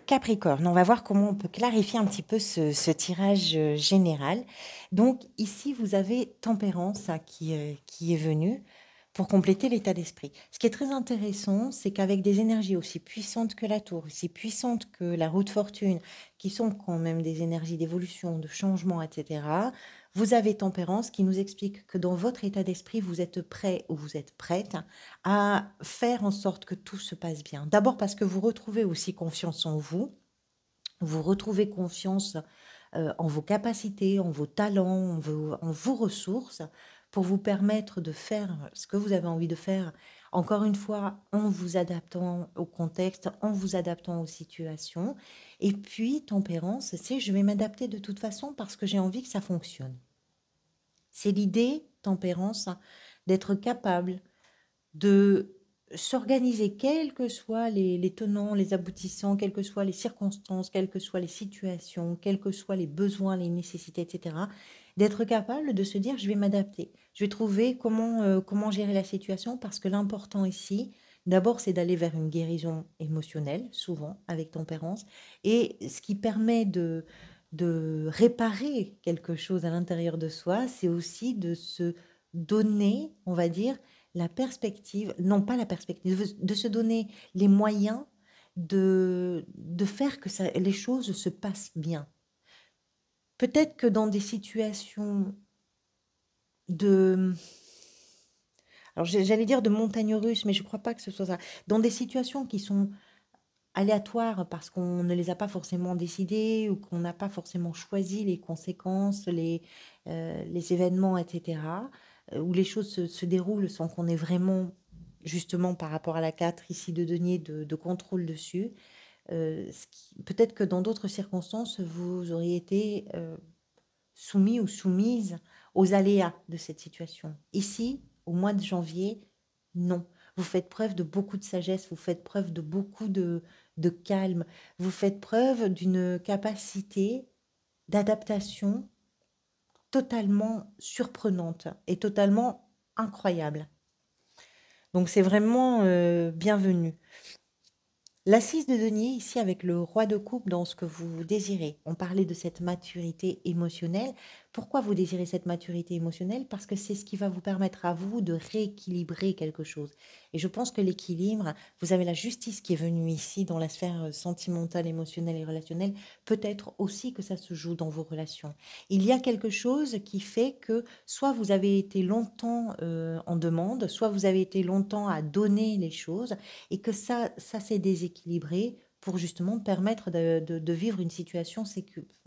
Capricorne, on va voir comment on peut clarifier un petit peu ce tirage général. Donc ici, vous avez Tempérance hein, qui est venue pour compléter l'état d'esprit. Ce qui est très intéressant, c'est qu'avec des énergies aussi puissantes que la tour, aussi puissantes que la roue de fortune, qui sont quand même des énergies d'évolution, de changement, etc., vous avez Tempérance qui nous explique que dans votre état d'esprit, vous êtes prêt ou vous êtes prête à faire en sorte que tout se passe bien. D'abord parce que vous retrouvez aussi confiance en vous, vous retrouvez confiance en vos capacités, en vos talents, en vos ressources, pour vous permettre de faire ce que vous avez envie de faire, encore une fois, en vous adaptant au contexte, en vous adaptant aux situations. Et puis, tempérance, c'est je vais m'adapter de toute façon parce que j'ai envie que ça fonctionne. C'est l'idée, tempérance, d'être capable de s'organiser, quels que soient les tenants, les aboutissants, quelles que soient les circonstances, quelles que soient les situations, quels que soient les besoins, les nécessités, etc., d'être capable de se dire, je vais m'adapter, je vais trouver comment gérer la situation, parce que l'important ici, d'abord, c'est d'aller vers une guérison émotionnelle, souvent, avec tempérance, et ce qui permet de réparer quelque chose à l'intérieur de soi, c'est aussi de se donner, on va dire, la perspective, non pas la perspective, de se donner les moyens de faire que les choses se passent bien. Peut-être que dans des situations de... Alors j'allais dire de montagne russe, mais je ne crois pas que ce soit ça. Dans des situations qui sont aléatoires parce qu'on ne les a pas forcément décidées ou qu'on n'a pas forcément choisi les conséquences, les événements, etc., où les choses se déroulent sans qu'on ait vraiment, justement par rapport à la 4 ici de denier, de contrôle dessus. Peut-être que dans d'autres circonstances, vous auriez été soumis ou soumise aux aléas de cette situation. Ici, au mois de janvier, non. Vous faites preuve de beaucoup de sagesse, vous faites preuve de beaucoup de calme, vous faites preuve d'une capacité d'adaptation totalement surprenante et totalement incroyable. Donc c'est vraiment bienvenu. L'assise de denier, ici avec le roi de coupe dans ce que vous désirez. On parlait de cette maturité émotionnelle. Pourquoi vous désirez cette maturité émotionnelle? Parce que c'est ce qui va vous permettre à vous de rééquilibrer quelque chose. Et je pense que l'équilibre, vous avez la justice qui est venue ici dans la sphère sentimentale, émotionnelle et relationnelle. Peut-être aussi que ça se joue dans vos relations. Il y a quelque chose qui fait que soit vous avez été longtemps en demande, soit vous avez été longtemps à donner les choses et que ça s'est déséquilibré pour justement permettre de vivre une situation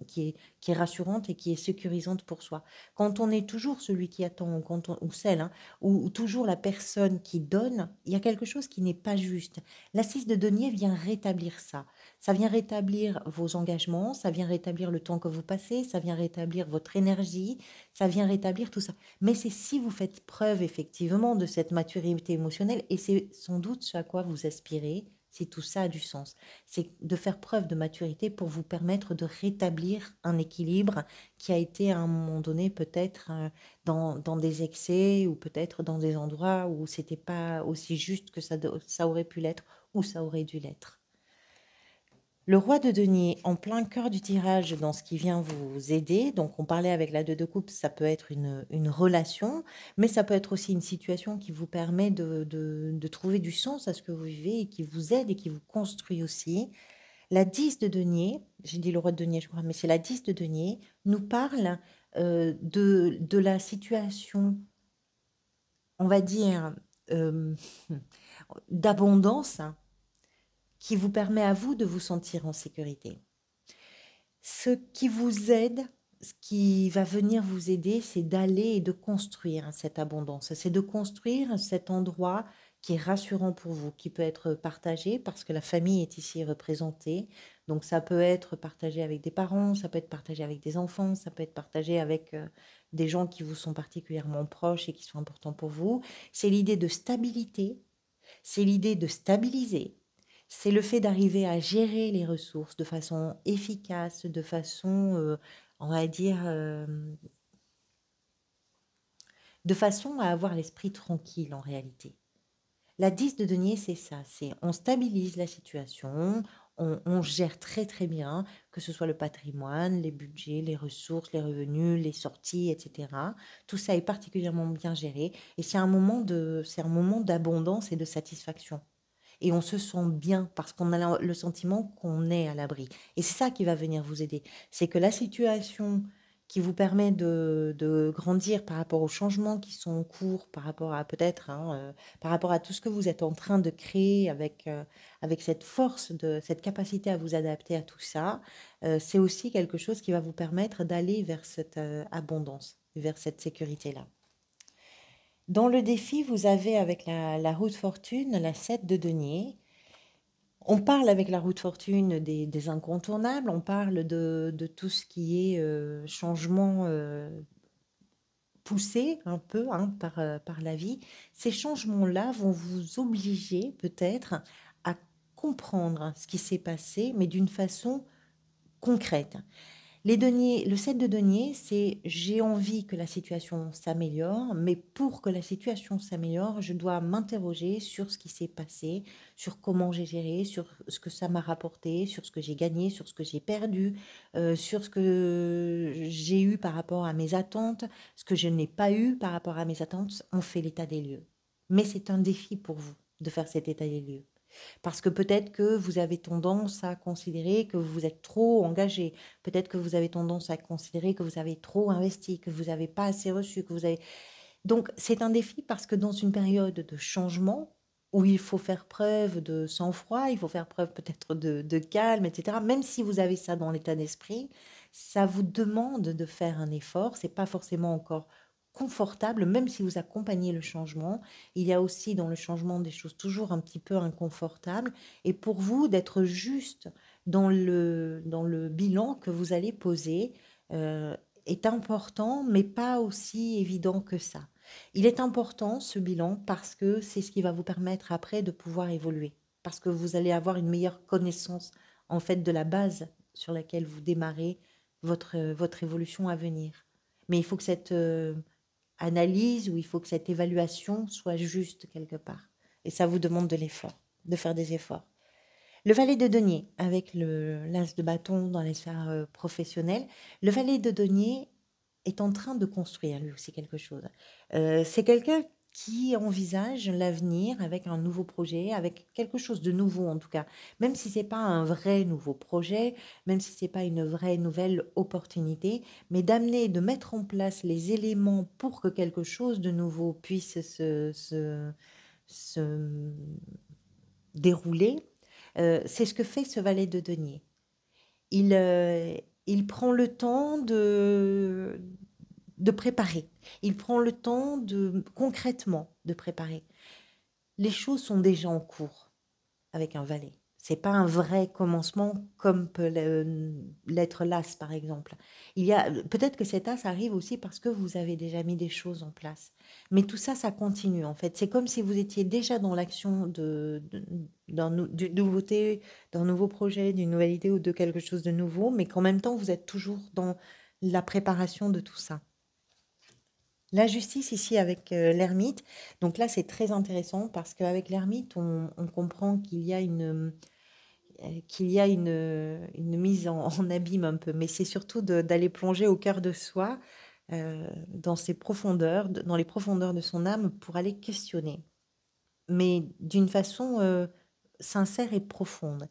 qui est rassurante et qui est sécurisante pour soi. Quand on est toujours celui qui attend, ou celle, hein, ou toujours la personne qui donne, il y a quelque chose qui n'est pas juste. L'assise de denier vient rétablir ça. Ça vient rétablir vos engagements, ça vient rétablir le temps que vous passez, ça vient rétablir votre énergie, ça vient rétablir tout ça. Mais c'est si vous faites preuve effectivement de cette maturité émotionnelle, et c'est sans doute ce à quoi vous aspirez, si tout ça a du sens, c'est de faire preuve de maturité pour vous permettre de rétablir un équilibre qui a été à un moment donné peut-être dans des excès ou peut-être dans des endroits où c'était pas aussi juste que ça aurait pu l'être ou ça aurait dû l'être. Le roi de denier en plein cœur du tirage dans ce qui vient vous aider. Donc, on parlait avec la 2 de coupe, ça peut être une relation, mais ça peut être aussi une situation qui vous permet de trouver du sens à ce que vous vivez et qui vous aide et qui vous construit aussi. La 10 de denier, j'ai dit le roi de denier, je crois, mais c'est la 10 de denier, nous parle de la situation, on va dire, euh, d'abondance qui vous permet à vous de vous sentir en sécurité. Ce qui vous aide, ce qui va venir vous aider, c'est d'aller et de construire cette abondance. C'est de construire cet endroit qui est rassurant pour vous, qui peut être partagé parce que la famille est ici représentée. Donc ça peut être partagé avec des parents, ça peut être partagé avec des enfants, ça peut être partagé avec des gens qui vous sont particulièrement proches et qui sont importants pour vous. C'est l'idée de stabilité, c'est l'idée de stabiliser, c'est le fait d'arriver à gérer les ressources de façon efficace, de façon, on va dire, de façon à avoir l'esprit tranquille en réalité. La 10 de denier, c'est ça, c'est on stabilise la situation, on gère très, très bien, que ce soit le patrimoine, les budgets, les ressources, les revenus, les sorties, et cetera. Tout ça est particulièrement bien géré et c'est un moment d'abondance et de satisfaction et on se sent bien parce qu'on a le sentiment qu'on est à l'abri. Et c'est ça qui va venir vous aider. C'est que la situation qui vous permet de grandir par rapport aux changements qui sont en cours, par rapport à peut-être, hein, par rapport à tout ce que vous êtes en train de créer avec cette force, cette capacité à vous adapter à tout ça, c'est aussi quelque chose qui va vous permettre d'aller vers cette abondance, vers cette sécurité-là. Dans le défi, vous avez avec la roue de fortune la 7 de denier. On parle avec la roue de fortune des incontournables, on parle de tout ce qui est changement poussé un peu hein, par la vie. Ces changements-là vont vous obliger peut-être à comprendre ce qui s'est passé, mais d'une façon concrète. Les deniers, le 7 de denier, c'est j'ai envie que la situation s'améliore, mais pour que la situation s'améliore, je dois m'interroger sur ce qui s'est passé, sur comment j'ai géré, sur ce que ça m'a rapporté, sur ce que j'ai gagné, sur ce que j'ai perdu, sur ce que j'ai eu par rapport à mes attentes, ce que je n'ai pas eu par rapport à mes attentes. On fait l'état des lieux. Mais c'est un défi pour vous de faire cet état des lieux. Parce que peut-être que vous avez tendance à considérer que vous êtes trop engagé, peut-être que vous avez tendance à considérer que vous avez trop investi, que vous n'avez pas assez reçu, que vous avez... Donc c'est un défi parce que dans une période de changement, où il faut faire preuve de sang-froid, il faut faire preuve peut-être de calme, etc. Même si vous avez ça dans l'état d'esprit, ça vous demande de faire un effort. C'est pas forcément encore confortable, même si vous accompagnez le changement. Il y a aussi dans le changement des choses toujours un petit peu inconfortables. Et pour vous, d'être juste dans le bilan que vous allez poser est important, mais pas aussi évident que ça. Il est important ce bilan parce que c'est ce qui va vous permettre après de pouvoir évoluer, parce que vous allez avoir une meilleure connaissance en fait de la base sur laquelle vous démarrez votre évolution à venir. Mais il faut que cette analyse ou il faut que cette évaluation soit juste quelque part. Et ça vous demande de l'effort, de faire des efforts. Le valet de denier, avec l'as de bâton dans les sphères professionnelles, le valet de denier est en train de construire lui aussi quelque chose. C'est quelqu'un qui envisage l'avenir avec un nouveau projet, avec quelque chose de nouveau en tout cas, même si c'est pas un vrai nouveau projet, même si c'est pas une vraie nouvelle opportunité, mais d'amener, de mettre en place les éléments pour que quelque chose de nouveau puisse se dérouler. C'est ce que fait ce valet de denier. Il prend le temps de préparer. Il prend le temps de concrètement de préparer. Les choses sont déjà en cours avec un valet. C'est pas un vrai commencement comme peut l'être l'as par exemple. Il y a peut-être que cet as arrive aussi parce que vous avez déjà mis des choses en place. Mais tout ça, ça continue en fait. C'est comme si vous étiez déjà dans l'action d'une nouveauté, d'un nouveau projet, d'une nouvelle idée ou de quelque chose de nouveau, mais qu'en même temps vous êtes toujours dans la préparation de tout ça. La justice ici avec l'ermite, donc là c'est très intéressant parce qu'avec l'ermite on comprend qu'il y a une mise en abîme un peu, mais c'est surtout d'aller plonger au cœur de soi, dans ses profondeurs, dans les profondeurs de son âme pour aller questionner, mais d'une façon sincère et profonde.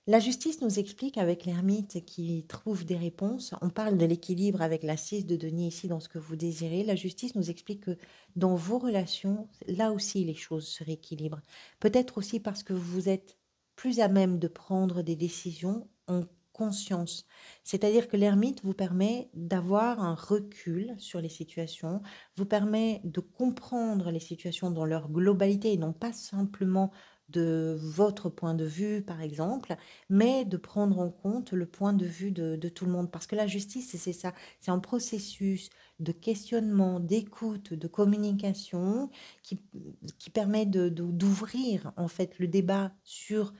La justice nous explique avec l'ermite qui trouve des réponses, on parle de l'équilibre avec la 6 de denier ici dans ce que vous désirez, la justice nous explique que dans vos relations, là aussi les choses se rééquilibrent. Peut-être aussi parce que vous êtes plus à même de prendre des décisions en conscience. C'est-à-dire que l'ermite vous permet d'avoir un recul sur les situations, vous permet de comprendre les situations dans leur globalité et non pas simplement de votre point de vue, par exemple, mais de prendre en compte le point de vue de tout le monde. Parce que la justice, c'est ça, c'est un processus de questionnement, d'écoute, de communication qui permet d'ouvrir en fait le débat sur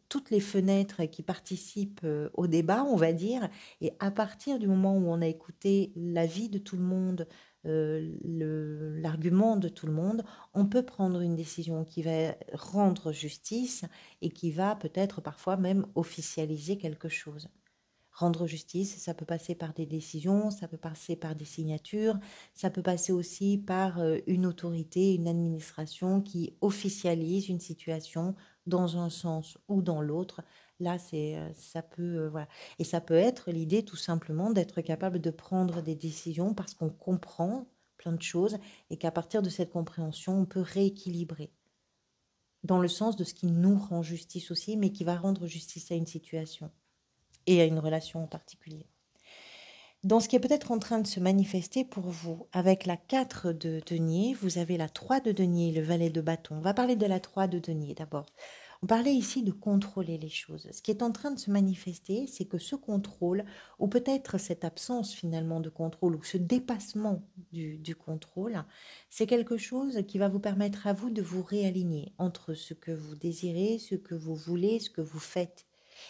toutes les fenêtres qui participent au débat, on va dire, et à partir du moment où on a écouté l'avis de tout le monde, l'argument de tout le monde, on peut prendre une décision qui va rendre justice et qui va peut-être parfois même officialiser quelque chose. Rendre justice, ça peut passer par des décisions, ça peut passer par des signatures, ça peut passer aussi par une autorité, une administration qui officialise une situation dans un sens ou dans l'autre. Là, ça peut, voilà. Et ça peut être l'idée tout simplement d'être capable de prendre des décisions parce qu'on comprend plein de choses et qu'à partir de cette compréhension, on peut rééquilibrer dans le sens de ce qui nous rend justice aussi, mais qui va rendre justice à une situation et à une relation en particulier. Dans ce qui est peut-être en train de se manifester pour vous, avec la 4 de denier, vous avez la 3 de denier, le valet de bâton. On va parler de la 3 de denier d'abord. On parlait ici de contrôler les choses. Ce qui est en train de se manifester, c'est que ce contrôle, ou peut-être cette absence finalement de contrôle, ou ce dépassement du contrôle, c'est quelque chose qui va vous permettre à vous de vous réaligner entre ce que vous désirez, ce que vous voulez, ce que vous faites.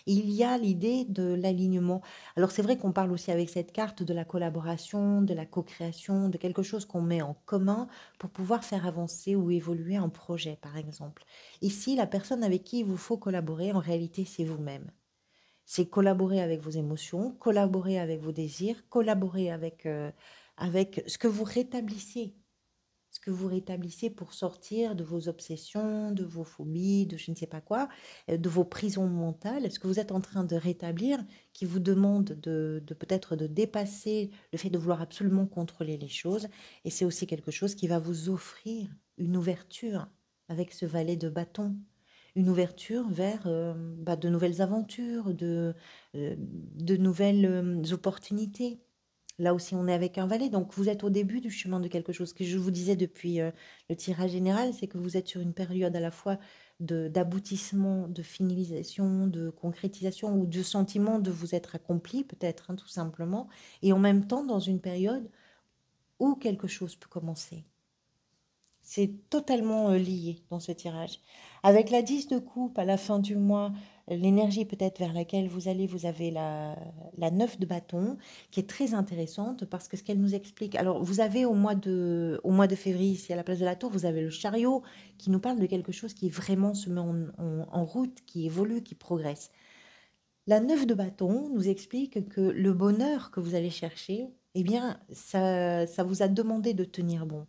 Il y a l'idée de l'alignement. Alors c'est vrai qu'on parle aussi avec cette carte de la collaboration, de la co-création, de quelque chose qu'on met en commun pour pouvoir faire avancer ou évoluer un projet, par exemple. Ici, la personne avec qui il vous faut collaborer, en réalité, c'est vous-même. C'est collaborer avec vos émotions, collaborer avec vos désirs, collaborer avec ce que vous rétablissez. Ce que vous rétablissez pour sortir de vos obsessions, de vos phobies, de je ne sais pas quoi, de vos prisons mentales. Ce que vous êtes en train de rétablir qui vous demande de peut-être de dépasser le fait de vouloir absolument contrôler les choses. Et c'est aussi quelque chose qui va vous offrir une ouverture avec ce valet de bâton. Une ouverture vers de nouvelles aventures, de nouvelles opportunités. Là aussi, on est avec un valet, donc vous êtes au début du chemin de quelque chose. Ce que je vous disais depuis le tirage général, c'est que vous êtes sur une période à la fois d'aboutissement, de finalisation, de concrétisation ou de sentiment de vous être accompli, peut-être, hein, tout simplement, et en même temps dans une période où quelque chose peut commencer. C'est totalement lié dans ce tirage. Avec la 10 de coupe à la fin du mois, l'énergie peut-être vers laquelle vous allez, vous avez la 9 de bâton qui est très intéressante parce que ce qu'elle nous explique, alors vous avez au mois de février, ici à la place de la tour, vous avez le chariot qui nous parle de quelque chose qui vraiment se met en route, qui évolue, qui progresse. La 9 de bâton nous explique que le bonheur que vous allez chercher, eh bien, ça vous a demandé de tenir bon.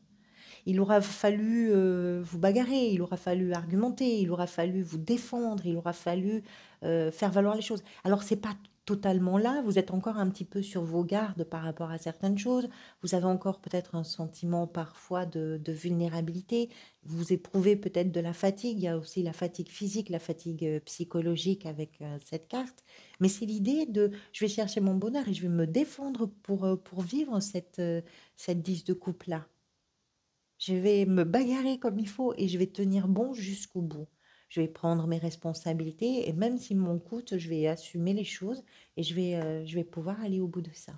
Il aura fallu vous bagarrer, il aura fallu argumenter, il aura fallu vous défendre, il aura fallu faire valoir les choses. Alors, c'est pas totalement là, vous êtes encore un petit peu sur vos gardes par rapport à certaines choses, vous avez encore peut-être un sentiment parfois de vulnérabilité, vous éprouvez peut-être de la fatigue, il y a aussi la fatigue physique, la fatigue psychologique avec cette carte, mais c'est l'idée de je vais chercher mon bonheur et je vais me défendre pour vivre cette 10 de coupe-là. Je vais me bagarrer comme il faut et je vais tenir bon jusqu'au bout. Je vais prendre mes responsabilités et même s'il m'en coûte, je vais assumer les choses et je vais pouvoir aller au bout de ça.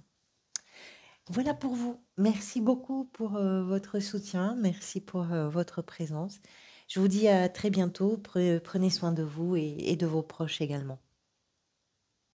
Voilà pour vous. Merci beaucoup pour votre soutien. Merci pour votre présence. Je vous dis à très bientôt. Prenez soin de vous et de vos proches également.